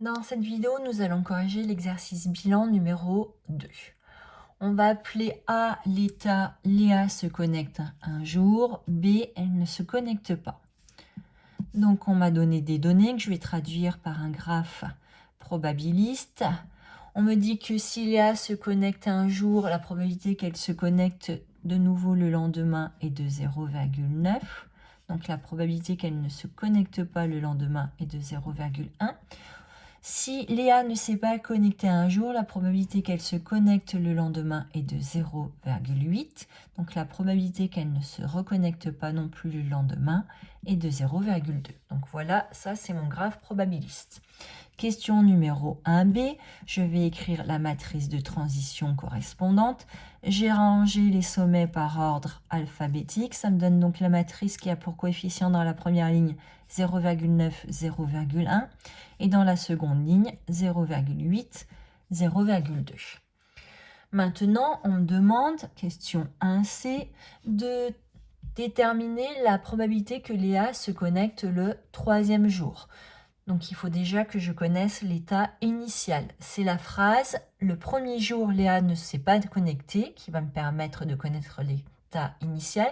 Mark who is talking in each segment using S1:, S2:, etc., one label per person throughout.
S1: Dans cette vidéo, nous allons corriger l'exercice bilan numéro 2. On va appeler A l'état Léa se connecte un jour, B elle ne se connecte pas. Donc on m'a donné des données que je vais traduire par un graphe probabiliste. On me dit que si Léa se connecte un jour, la probabilité qu'elle se connecte de nouveau le lendemain est de 0,9. Donc la probabilité qu'elle ne se connecte pas le lendemain est de 0,1. Si Léa ne s'est pas connectée un jour, la probabilité qu'elle se connecte le lendemain est de 0,8. Donc la probabilité qu'elle ne se reconnecte pas non plus le lendemain est de 0,2. Donc voilà, ça c'est mon graphe probabiliste. Question numéro 1b, je vais écrire la matrice de transition correspondante. J'ai rangé les sommets par ordre alphabétique. Ça me donne donc la matrice qui a pour coefficient dans la première ligne 0,9, 0,1 et dans la seconde ligne 0,8, 0,2. Maintenant, on me demande, question 1c, de déterminer la probabilité que Léa se connecte le troisième jour. Donc, il faut déjà que je connaisse l'état initial. C'est la phrase « Le premier jour, Léa ne s'est pas connectée » qui va me permettre de connaître l'état initial.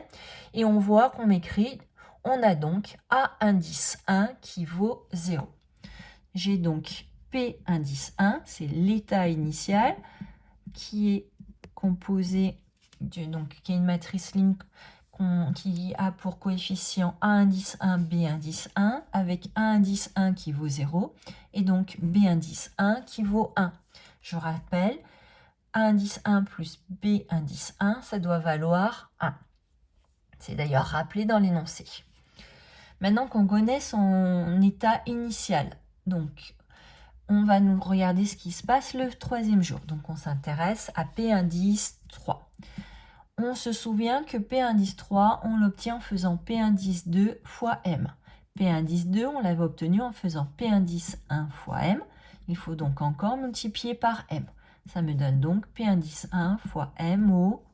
S1: Et on voit qu'on m'écrit, on a donc A indice 1 qui vaut 0. J'ai donc P indice 1, c'est l'état initial qui est composé, qui est une matrice ligne qui a pour coefficient A indice 1, B indice 1, avec A indice 1 qui vaut 0, et donc B indice 1 qui vaut 1. Je rappelle, A indice 1 plus B indice 1, ça doit valoir 1. C'est d'ailleurs rappelé dans l'énoncé. Maintenant qu'on connaît son état initial, donc on va nous regarder ce qui se passe le troisième jour. Donc on s'intéresse à P indice 3. On se souvient que P indice 3, on l'obtient en faisant P indice 2 fois M. P indice 2, on l'avait obtenu en faisant P indice 1 fois M. Il faut donc encore multiplier par M. Ça me donne donc P indice 1 fois M au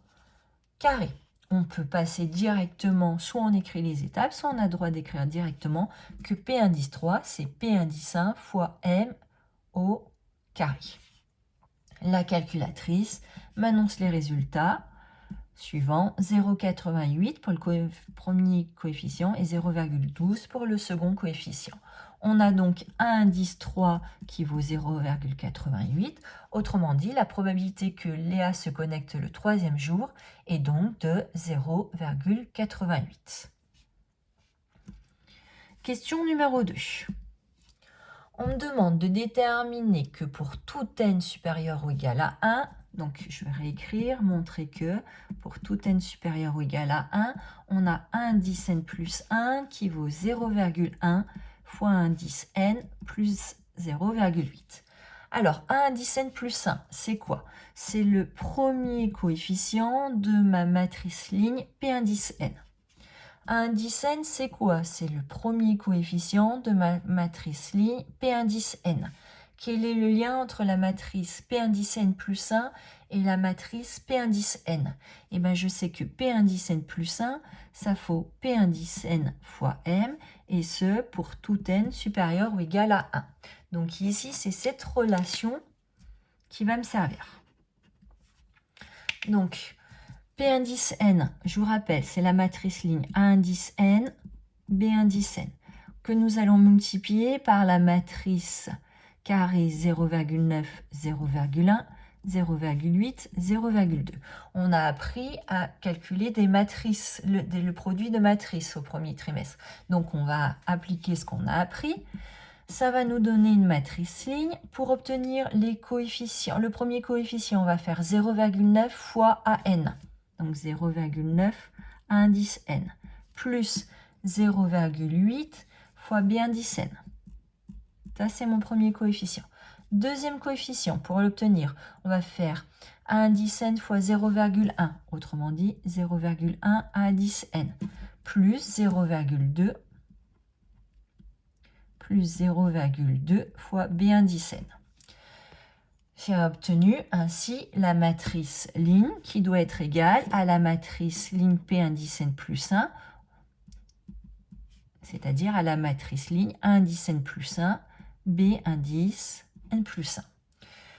S1: carré. On peut passer directement, soit on écrit les étapes, soit on a le droit d'écrire directement que P indice 3, c'est P indice 1 fois M au carré. La calculatrice m'annonce les résultats suivant 0,88 pour le premier coefficient et 0,12 pour le second coefficient. On a donc un indice 3 qui vaut 0,88. Autrement dit, la probabilité que Léa se connecte le troisième jour est donc de 0,88. Question numéro 2. On me demande de déterminer que pour tout n supérieur ou égal à 1, donc je vais réécrire, montrer que pour tout n supérieur ou égal à 1, on a un indice n plus 1 qui vaut 0,1 fois un indice n plus 0,8. Alors, un indice n plus 1, c'est quoi? C'est le premier coefficient de ma matrice ligne P indice n. Indice n, c'est quoi? C'est le premier coefficient de ma matrice ligne P indice n. Quel est le lien entre la matrice P indice n plus 1 et la matrice P indice n? Eh bien, je sais que P indice n plus 1, ça vaut P indice n fois m, et ce, pour tout n supérieur ou égal à 1. Donc ici, c'est cette relation qui va me servir. Donc, P indice n, je vous rappelle, c'est la matrice ligne A indice n, B indice n, que nous allons multiplier par la matrice carré 0,9, 0,1, 0,8, 0,2. On a appris à calculer des matrices, le produit de matrices au premier trimestre. Donc, on va appliquer ce qu'on a appris. Ça va nous donner une matrice ligne. Pour obtenir les coefficients, le premier coefficient, on va faire 0,9 fois AN. Donc 0,9 indice n, plus 0,8 fois B indice n. Ça, c'est mon premier coefficient. Deuxième coefficient, pour l'obtenir, on va faire A indice n fois 0,1, autrement dit 0,1 indice n, plus 0,2 fois B indice n. J'ai obtenu ainsi la matrice ligne qui doit être égale à la matrice ligne P indice n plus 1, c'est-à-dire à la matrice ligne A indice n plus 1, B indice n plus 1.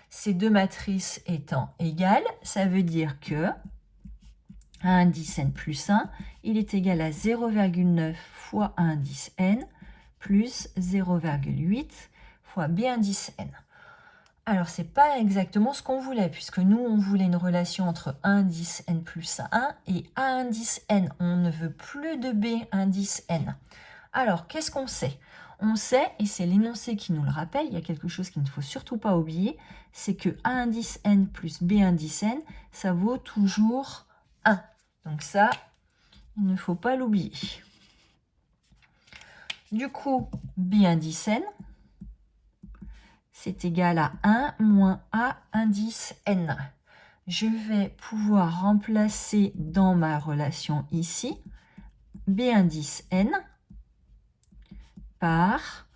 S1: Ces deux matrices étant égales, ça veut dire que A indice n plus 1, il est égal à 0,9 fois A indice n plus 0,8 fois B indice n. Alors, ce n'est pas exactement ce qu'on voulait, puisque nous, on voulait une relation entre A indice n plus 1 et A indice n. On ne veut plus de B indice n. Alors, qu'est-ce qu'on sait? On sait, et c'est l'énoncé qui nous le rappelle, il y a quelque chose qu'il ne faut surtout pas oublier, c'est que A indice n plus B indice n, ça vaut toujours 1. Donc ça, il ne faut pas l'oublier. Du coup, B indice n, c'est égal à 1 moins A indice n. Je vais pouvoir remplacer dans ma relation ici B indice n par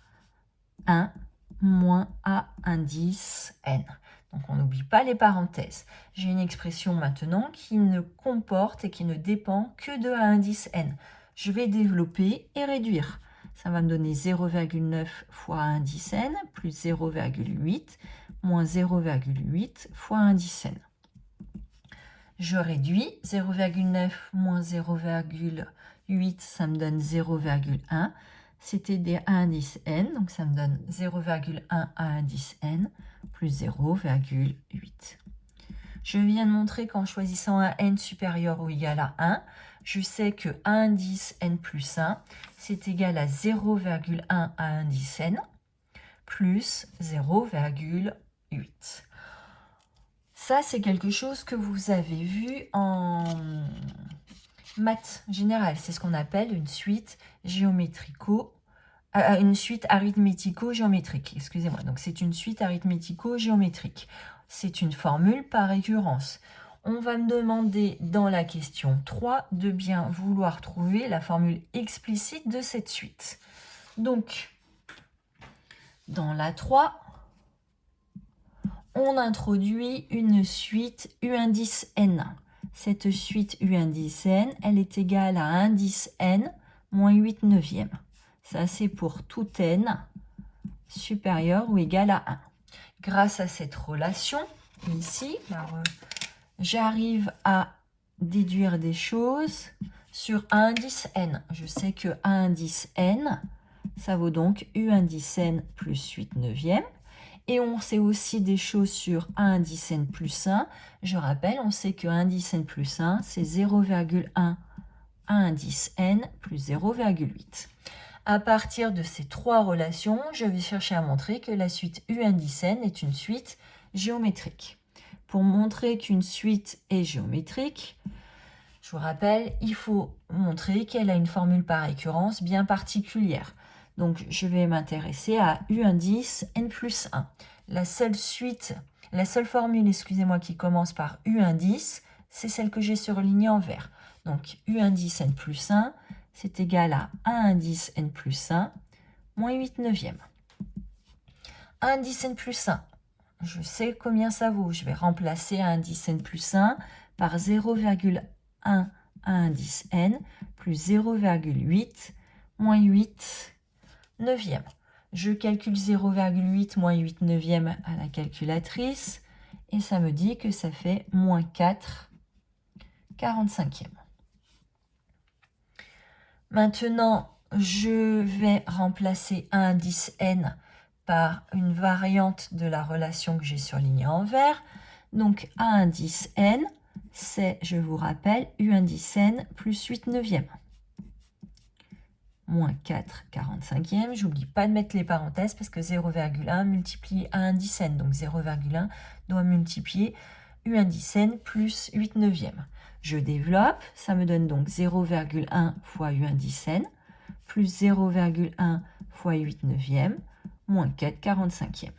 S1: 1 moins A indice n. Donc on n'oublie pas les parenthèses. J'ai une expression maintenant qui ne comporte et qui ne dépend que de A indice n. Je vais développer et réduire. Ça va me donner 0,9 fois A indice n plus 0,8 moins 0,8 fois A indice n. Je réduis 0,9 moins 0,8, ça me donne 0,1. C'était des A indice n, donc ça me donne 0,1 A indice n plus 0,8. Je viens de montrer qu'en choisissant un n supérieur ou égal à 1, je sais que A indice n plus 1, c'est égal à 0,1 A indice n plus 0,8. Ça, c'est quelque chose que vous avez vu en maths générale. C'est ce qu'on appelle une suite arithmético-géométrique. Excusez-moi. Donc, c'est une suite arithmético-géométrique. C'est une formule par récurrence. On va me demander dans la question 3 de bien vouloir trouver la formule explicite de cette suite. Donc, dans la 3, on introduit une suite U indice n. Cette suite U indice n, elle est égale à indice n moins 8 neuvième. Ça, c'est pour tout n supérieur ou égal à 1. Grâce à cette relation, ici, j'arrive à déduire des choses sur A indice n. Je sais que A indice n, ça vaut donc U indice n plus 8 neuvième. Et on sait aussi des choses sur A indice n plus 1. Je rappelle, on sait que A indice n plus 1, c'est 0,1 A indice n plus 0,8. À partir de ces trois relations, je vais chercher à montrer que la suite U indice n est une suite géométrique. Pour montrer qu'une suite est géométrique, je vous rappelle, il faut montrer qu'elle a une formule par récurrence bien particulière. Donc, je vais m'intéresser à U indice n plus 1. La seule formule, excusez-moi, qui commence par U indice, c'est celle que j'ai surlignée en vert. Donc, U indice n plus 1, c'est égal à A indice n plus 1 moins 8 neuvième. A indice n plus 1, je sais combien ça vaut. Je vais remplacer A indice n plus 1 par 0,1 A indice n plus 0,8 moins 8 neuvième. Je calcule 0,8 moins 8 neuvième à la calculatrice et ça me dit que ça fait moins 4 45e. Maintenant, je vais remplacer A indice n par une variante de la relation que j'ai surlignée en vert. Donc, A indice n, c'est, je vous rappelle, U indice n plus 8 neuvième. Moins 4 45e. J'oublie pas de mettre les parenthèses parce que 0,1 multiplie A indice n. Donc, 0,1 doit multiplier U indice n plus 8 neuvième. Je développe, ça me donne donc 0,1 fois U indice n plus 0,1 fois 8 neuvième moins 4 45e.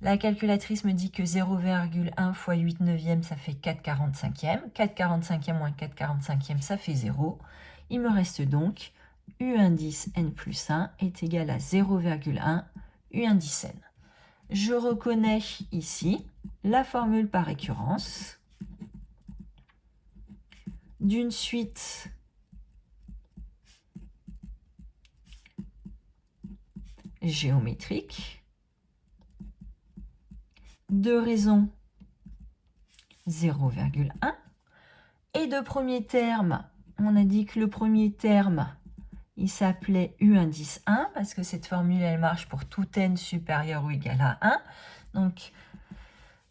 S1: La calculatrice me dit que 0,1 fois 8 neuvième, ça fait 4 45e. 4 45e moins 4 45e, ça fait 0. Il me reste donc U indice n plus 1 est égal à 0,1 U indice n. Je reconnais ici la formule par récurrence d'une suite géométrique de raison 0,1. Et de premier terme, on a dit que le premier terme, il s'appelait U indice 1, parce que cette formule, elle marche pour tout n supérieur ou égal à 1. Donc,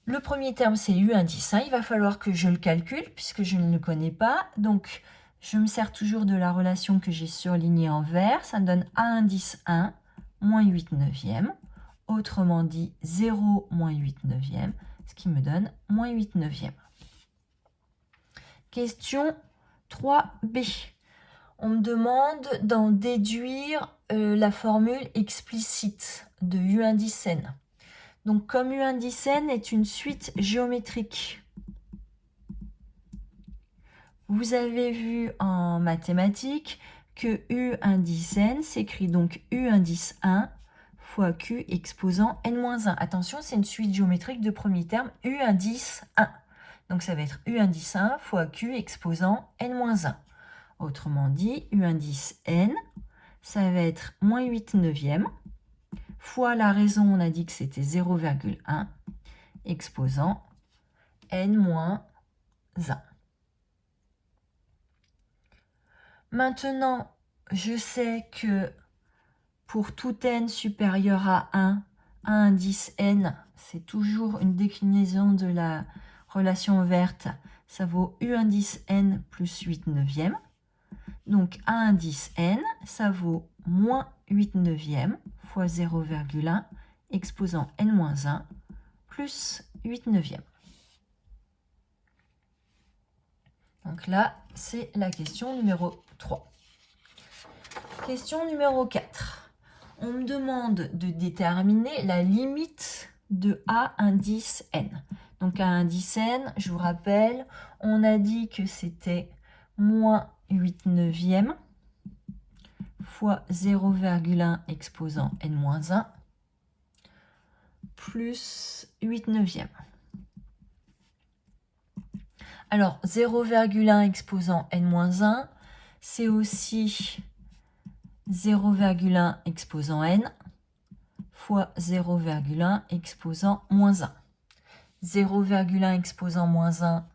S1: le premier terme, c'est U indice 1. Il va falloir que je le calcule, puisque je ne le connais pas. Donc, je me sers toujours de la relation que j'ai surlignée en vert. Ça me donne A indice 1 moins 8 neuvièmes. Autrement dit, 0 moins 8 neuvièmes, ce qui me donne moins 8 neuvièmes. Question 3b. On me demande d'en déduire la formule explicite de U indice n. Donc, comme U indice n est une suite géométrique, vous avez vu en mathématiques que U indice n s'écrit donc U indice 1 fois Q exposant n-1. Attention, c'est une suite géométrique de premier terme U indice 1. Donc, ça va être U indice 1 fois Q exposant n-1. Autrement dit, U indice n, ça va être moins 8 neuvièmes fois la raison, on a dit que c'était 0,1 exposant n-1. Maintenant, je sais que pour tout n supérieur à 1, A indice n, c'est toujours une déclinaison de la relation verte. Ça vaut U indice n plus 8 neuvièmes. Donc, A indice n, ça vaut moins 8 neuvièmes fois 0,1 exposant n-1 plus 8 neuvièmes. Donc là, c'est la question numéro 3. Question numéro 4. On me demande de déterminer la limite de A indice n. Donc A indice n, je vous rappelle, on a dit que c'était moins 8 neuvièmes fois 0,1 exposant n-1 plus 8 neuvièmes. Alors, 0,1 exposant n-1, c'est aussi 0,1 exposant n fois 0,1 exposant moins 1. 0,1 exposant moins 1,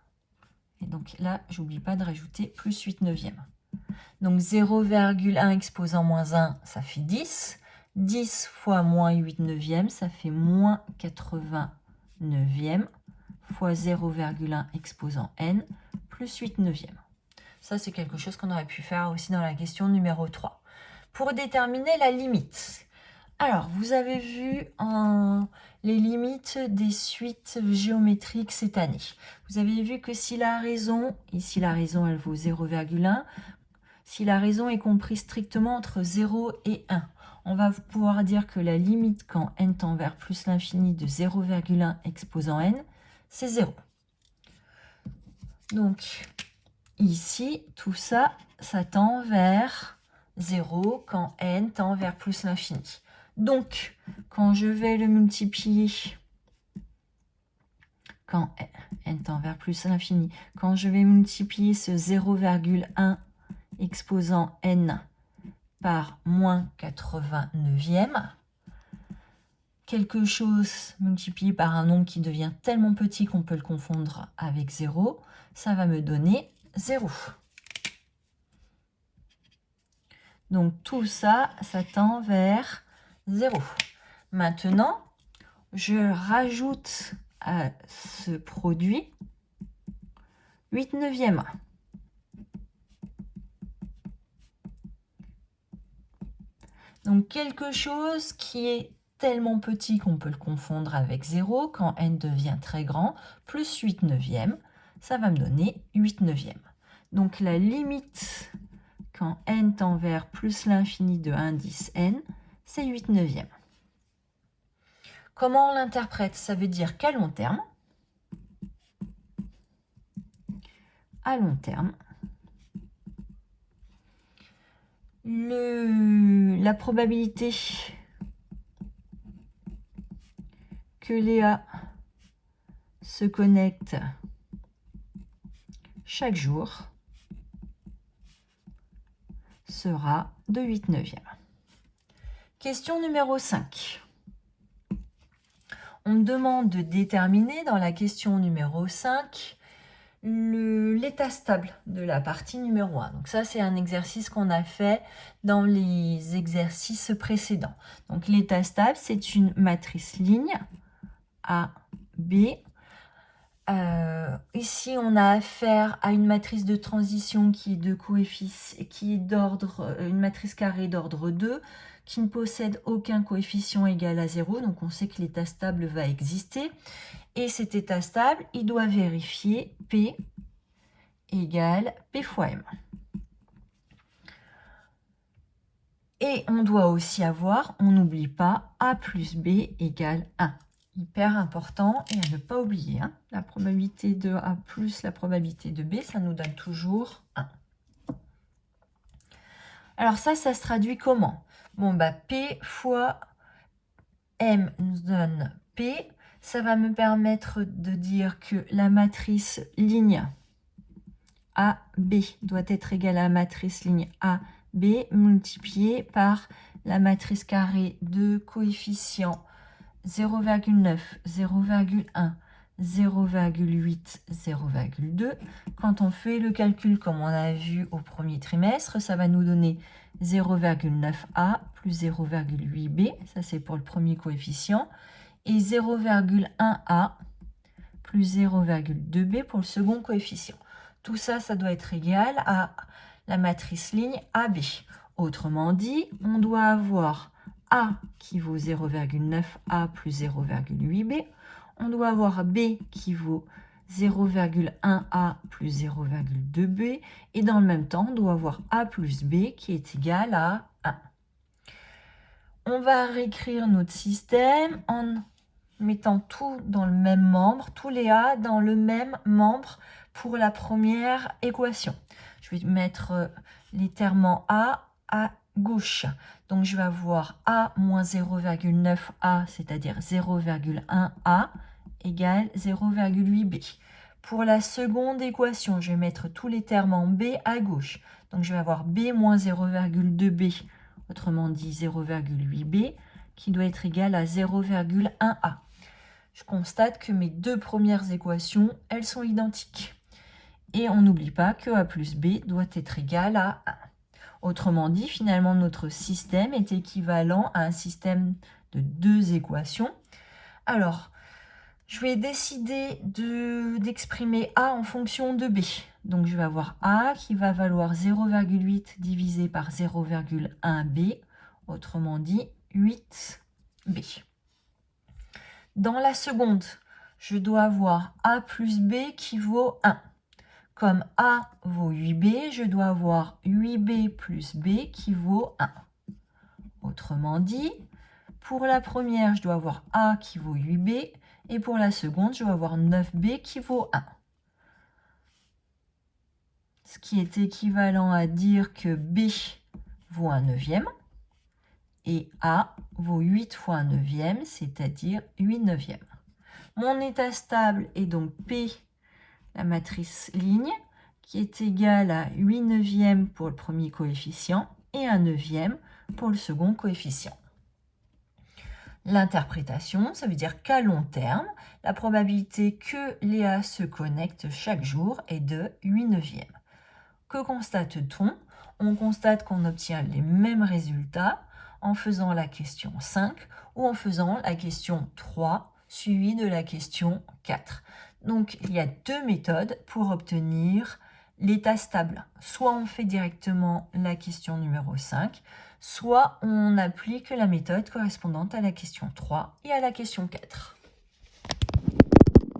S1: et donc là, j'oublie pas de rajouter plus 8 neuvièmes. Donc 0,1 exposant moins 1, ça fait 10. 10 fois moins 8 neuvièmes, ça fait moins 80 neuvièmes fois 0,1 exposant n plus 8 neuvièmes. Ça, c'est quelque chose qu'on aurait pu faire aussi dans la question numéro 3. Pour déterminer la limite. Alors, vous avez vu les limites des suites géométriques cette année. Vous avez vu que si la raison, ici la raison elle vaut 0,1, si la raison est comprise strictement entre 0 et 1, on va pouvoir dire que la limite quand n tend vers plus l'infini de 0,1 exposant n, c'est 0. Donc, ici, tout ça, ça tend vers 0 quand n tend vers plus l'infini. Donc, quand je vais le multiplier, quand n tend vers plus l'infini, quand je vais multiplier ce 0,1 exposant n par moins 80 neuvièmes, quelque chose multiplié par un nombre qui devient tellement petit qu'on peut le confondre avec 0, ça va me donner 0. Donc tout ça, ça tend vers 0. Maintenant, je rajoute à ce produit 8 neuvièmes. Donc quelque chose qui est tellement petit qu'on peut le confondre avec 0 quand n devient très grand, plus 8 neuvièmes, ça va me donner 8 neuvièmes. Donc la limite quand n tend vers plus l'infini de indice n, c'est 8 neuvièmes. Comment on l'interprète? Ça veut dire qu'à long terme, la probabilité que Léa se connecte chaque jour sera de 8 neuvièmes. Question numéro 5. on demande de déterminer dans la question numéro 5 l'état stable de la partie numéro 1. Donc ça, c'est un exercice qu'on a fait dans les exercices précédents. Donc l'état stable, c'est une matrice ligne A, B. Ici, on a affaire à une matrice de transition qui est de coefficient, qui est d'ordre, une matrice carrée d'ordre 2, qui ne possède aucun coefficient égal à 0. Donc on sait que l'état stable va exister. Et cet état stable, il doit vérifier P égale P fois M. Et on doit aussi avoir, on n'oublie pas, A plus B égale 1. Hyper important et à ne pas oublier. Hein. La probabilité de A plus la probabilité de B, ça nous donne toujours 1. Alors ça se traduit comment? Bon, bah P fois M nous donne P. Ça va me permettre de dire que la matrice ligne AB doit être égale à la matrice ligne AB multipliée par la matrice carrée de coefficients 0,9, 0,1, 0,8, 0,2. Quand on fait le calcul comme on a vu au premier trimestre, ça va nous donner 0,9a plus 0,8b, ça c'est pour le premier coefficient, et 0,1a plus 0,2b pour le second coefficient. Tout ça, ça doit être égal à la matrice ligne AB. Autrement dit, on doit avoir A qui vaut 0,9A plus 0,8B. On doit avoir B qui vaut 0,1A plus 0,2B. Et dans le même temps, on doit avoir A plus B qui est égal à 1. On va réécrire notre système en mettant tout dans le même membre, tous les A dans le même membre pour la première équation. Je vais mettre les termes en A à gauche. Donc je vais avoir A moins 0,9A, c'est-à-dire 0,1A, égale 0,8B. Pour la seconde équation, je vais mettre tous les termes en B à gauche. Donc je vais avoir B moins 0,2B, autrement dit 0,8B, qui doit être égal à 0,1A. Je constate que mes deux premières équations, elles sont identiques. Et on n'oublie pas que A plus B doit être égal à 1. Autrement dit, finalement, notre système est équivalent à un système de deux équations. Alors, je vais décider d'exprimer A en fonction de B. Donc, je vais avoir A qui va valoir 0,8 divisé par 0,1B, autrement dit 8B. Dans la seconde, je dois avoir A plus B qui vaut 1. Comme A vaut 8B, je dois avoir 8B plus B qui vaut 1. Autrement dit, pour la première, je dois avoir A qui vaut 8B, et pour la seconde, je dois avoir 9B qui vaut 1. Ce qui est équivalent à dire que B vaut 1 neuvième, et A vaut 8 fois 1 neuvième, c'est-à-dire 8 neuvièmes. Mon état stable est donc P, la matrice ligne, qui est égale à 8 neuvièmes pour le premier coefficient et 1 neuvième pour le second coefficient. L'interprétation, ça veut dire qu'à long terme, la probabilité que les A se connectent chaque jour est de 8 neuvièmes. Que constate-t-on? On constate qu'on obtient les mêmes résultats en faisant la question 5 ou en faisant la question 3 suivie de la question 4. Donc, il y a deux méthodes pour obtenir l'état stable. Soit on fait directement la question numéro 5, soit on applique la méthode correspondante à la question 3 et à la question 4.